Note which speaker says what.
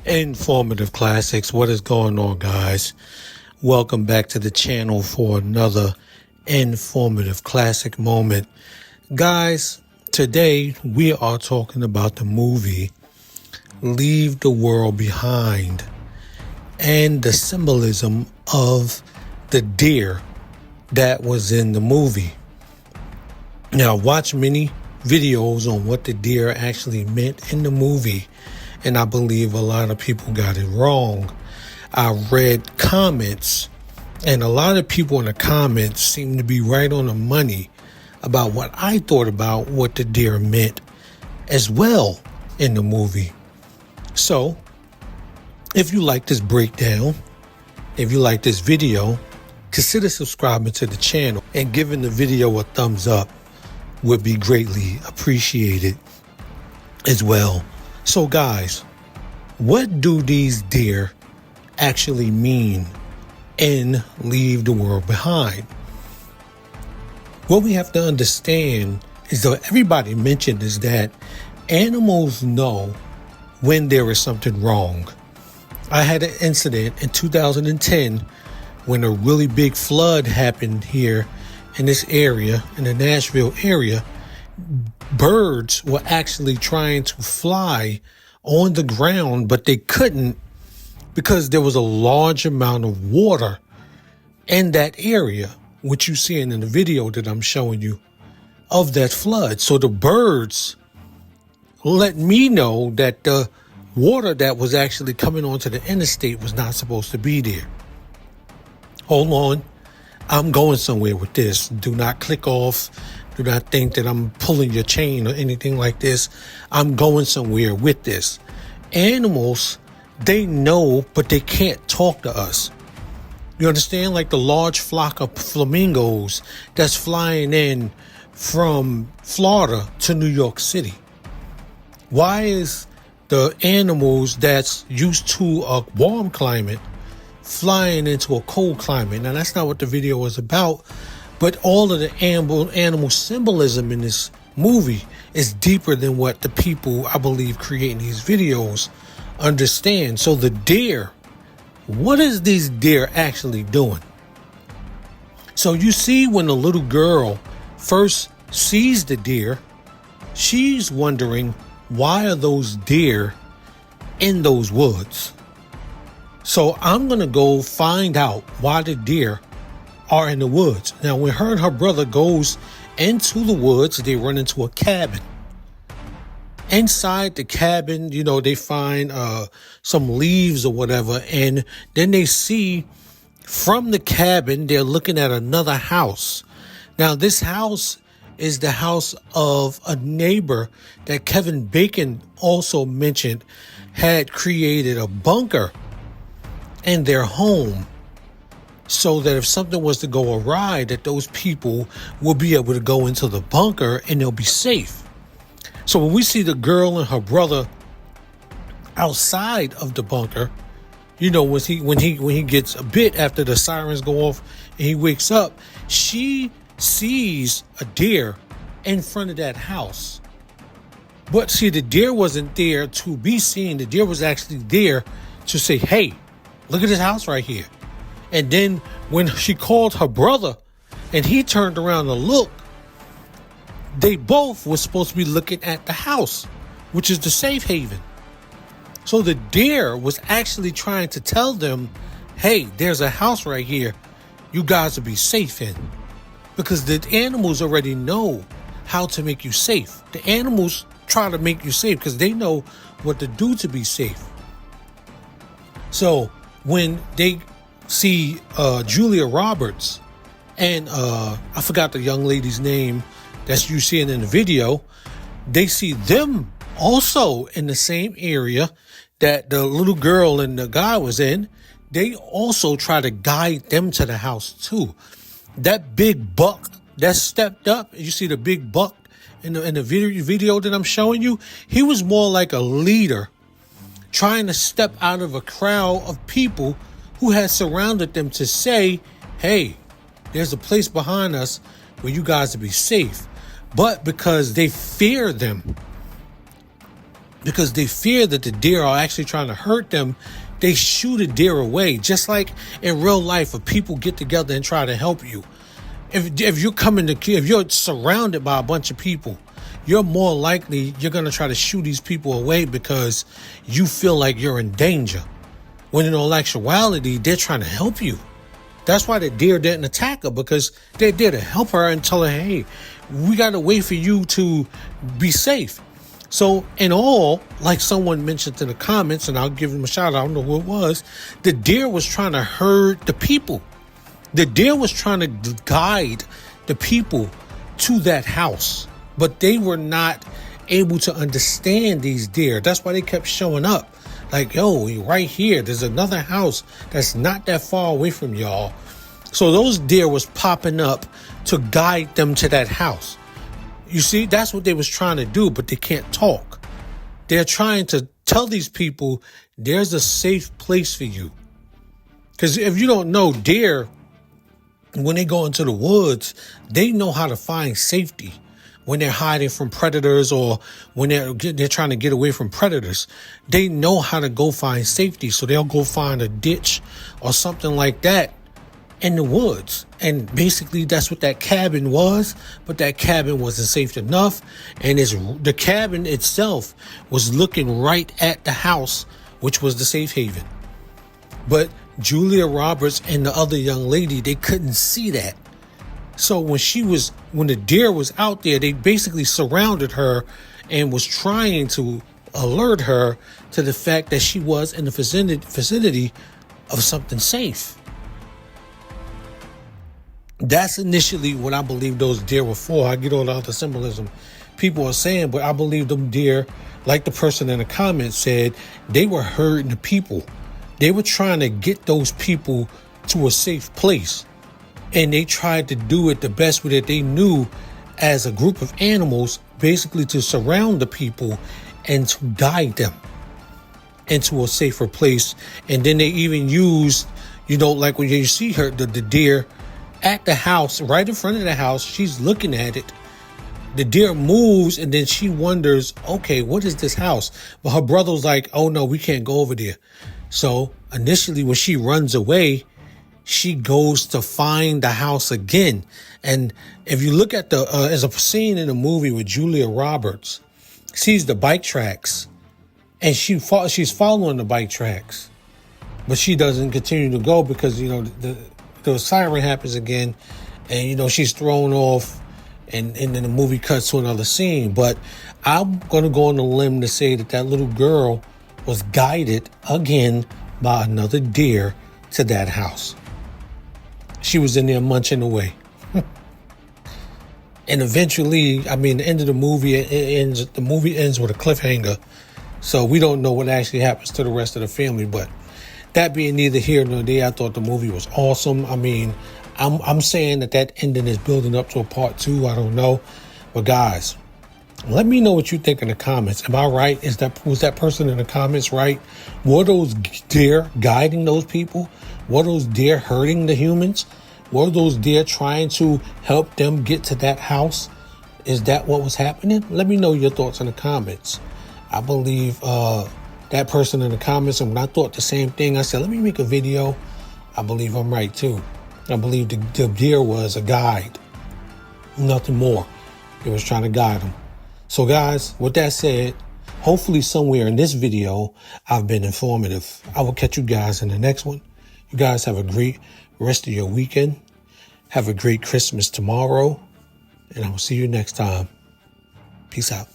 Speaker 1: Informative Classics. What is going on, guys? Welcome back to the channel for another informative classic moment. Guys, today we are talking about the movie Leave the World Behind and the symbolism of the deer that was in the movie. Now, I watched many videos on what the deer actually meant in the movie, and I believe a lot of people got it wrong. I read comments, and a lot of people in the comments seem to be right on the money about what I thought about what the deer meant as well in the movie. So, if you like this breakdown, if you like this video, consider subscribing to the channel and giving the video a thumbs up would be greatly appreciated as well. So guys, what do these deer actually mean in Leave the World Behind? What we have to understand is that everybody mentioned is that animals know when there is something wrong. I had an incident in 2010 when a really big flood happened here in this area, in the Nashville area. Birds were actually trying to fly on the ground, but they couldn't because there was a large amount of water in that area, which you see in the video that I'm showing you of that flood. So the birds let me know that the water that was actually coming onto the interstate was not supposed to be there. Hold on. I'm going somewhere with this. Do not click off. Do not think that I'm pulling your chain or anything like this. I'm going somewhere with this. Animals, they know, but they can't talk to us. You understand? Like the large flock of flamingos that's flying in from Florida to New York City. Why is the animals that's used to a warm climate flying into a cold climate? Now, that's not what the video was about, but all of the animal symbolism in this movie is deeper than what the people, I believe, creating these videos understand. So the deer, what is these deer actually doing? So you see, when the little girl first sees the deer, she's wondering, why are those deer in those woods? So I'm going to go find out why the deer are in the woods. Now, when her and her brother goes into the woods, they run into a cabin. Inside the cabin, they find some leaves or whatever. And then they see from the cabin, they're looking at another house. Now, this house is the house of a neighbor that Kevin Bacon also mentioned had created a bunker in their home so that if something was to go awry, that those people will be able to go into the bunker and they'll be safe. So when we see the girl and her brother outside of the bunker, when he gets a bit after the sirens go off and he wakes up, she sees a deer in front of that house. But see, the deer wasn't there to be seen. The deer was actually there to say, hey, look at this house right here. And then when she called her brother and he turned around to look, they both were supposed to be looking at the house, which is the safe haven. So the deer was actually trying to tell them, hey, there's a house right here you guys will be safe in. Because the animals already know how to make you safe. The animals try to make you safe because they know what to do to be safe. So when they see Julia Roberts and I forgot the young lady's name that you seeing in the video, they see them also in the same area that the little girl and the guy was in. They also try to guide them to the house too. That big buck that stepped up, you see the big buck in the video that I'm showing you, he was more like a leader trying to step out of a crowd of people who had surrounded them to say, hey, there's a place behind us where you guys will be safe. But because they fear them, because they fear that the deer are actually trying to hurt them. They shoot a deer away, just like in real life, if people get together and try to help you. If you're surrounded by a bunch of people, you're more likely you're going to try to shoo these people away because you feel like you're in danger. When in all actuality, they're trying to help you. That's why the deer didn't attack her, because they're there to help her and tell her, hey, we got to wait for you to be safe. So in all, like someone mentioned in the comments, and I'll give them a shout out, I don't know who it was, the deer was trying to herd the people. The deer was trying to guide the people to that house, but they were not able to understand these deer. That's why they kept showing up. Like, yo, right here, there's another house that's not that far away from y'all. So those deer was popping up to guide them to that house. You see, that's what they was trying to do, but they can't talk. They're trying to tell these people there's a safe place for you. Because if you don't know, deer, when they go into the woods, they know how to find safety when they're hiding from predators, or when they're trying to get away from predators. They know how to go find safety. So they'll go find a ditch or something like that in the woods. And basically that's what that cabin was, but that cabin wasn't safe enough. And the cabin itself was looking right at the house, which was the safe haven. But Julia Roberts and the other young lady, they couldn't see that. So when the deer was out there, they basically surrounded her and was trying to alert her to the fact that she was in the vicinity of something safe. That's initially what I believe those deer were for. I get all the other symbolism people are saying, but I believe them deer, like the person in the comments said, they were herding the people. They were trying to get those people to a safe place. And they tried to do it the best way that they knew as a group of animals, basically to surround the people and to guide them into a safer place. And then they even used, like when you see her, the deer at the house, right in front of the house, she's looking at it. The deer moves and then she wonders, okay, what is this house? But her brother's like, oh no, we can't go over there. So initially when she runs away, she goes to find the house again. And if you look at as a scene in the movie with Julia Roberts, sees the bike tracks and she's following the bike tracks, but she doesn't continue to go because, the siren happens again and, she's thrown off and then the movie cuts to another scene. But I'm going to go on a limb to say that little girl was guided again by another deer to that house. She was in there munching away. And eventually, the end of the movie, the movie ends with a cliffhanger. So we don't know what actually happens to the rest of the family. But that being neither here nor there, I thought the movie was awesome. I'm saying that ending is building up to a part 2. I don't know. But guys, let me know what you think in the comments. Am I right? Was that person in the comments right? Were those deer guiding those people? Were those deer hurting the humans? Were those deer trying to help them get to that house? Is that what was happening? Let me know your thoughts in the comments. I believe that person in the comments, and when I thought the same thing, I said, let me make a video. I believe I'm right too. I believe the deer was a guide. Nothing more. It was trying to guide them. So guys, with that said, hopefully somewhere in this video, I've been informative. I will catch you guys in the next one. You guys have a great rest of your weekend. Have a great Christmas tomorrow. And I will see you next time. Peace out.